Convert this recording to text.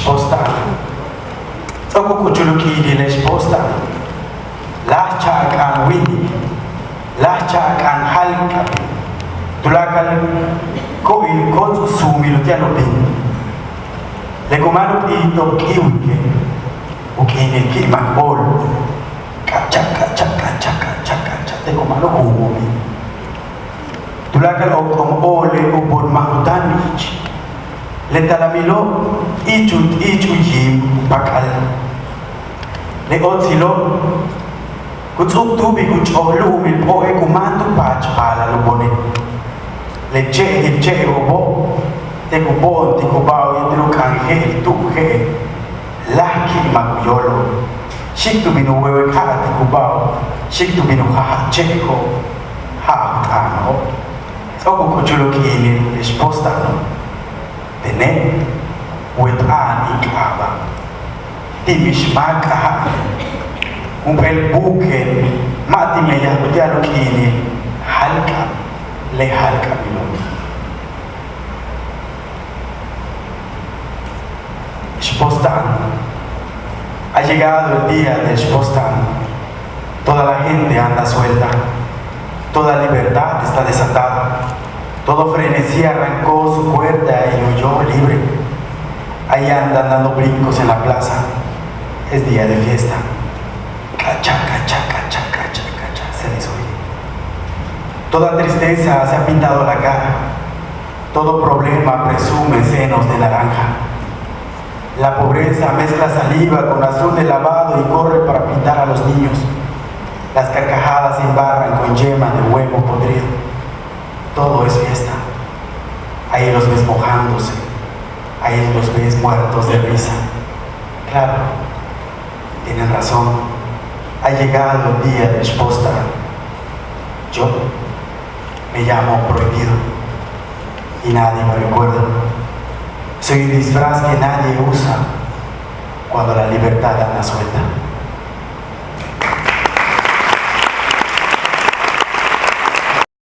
Risposta. Toko kuchulukidi risposta. Lacha kan wini. Lacha kan halka. Tulakal ko il ko sumilo tiano pin. Le comando di tokiwike. Ukini ki makbol. Kacak. Te comando humi. Tulakal okom ole ubon mahutan ich. Le talamilo ichu yim bakal. Le otilo kutsuk tubi kucholu umil po e kumando pach pala lubone. Le che obo te kubon te kubao yendro kanje tu he laki makuyolo. Shik tu binu wewe ka te kubao. Shik tu binu ha cheko ha tano. Toko kuchulu kini risposta no. Tene wetan ikaba timishmaka umpel buke mati meya kutialo kini halka le halka milo. Shpostan, ha llegado el día del Shpostan. Toda la gente anda suelta, toda libertad está desatada. Todo frenesí arrancó su cuerda y huyó libre. Ahí andan dando brincos en la plaza. Es día de fiesta. Cacha, se les oye. Toda tristeza se ha pintado la cara. Todo problema presume senos de naranja. La pobreza mezcla saliva con azul de lavado y corre para pintar a los niños. Las carcajadas se embarran con yema de huevo podrido. Todo es fiesta. Ahí los ves mojándose. Ahí los ves muertos de risa. Claro, tienen razón. Ha llegado el día de Shposta. Yo me llamo Prohibido y nadie me recuerda. Soy un disfraz que nadie usa cuando la libertad anda suelta.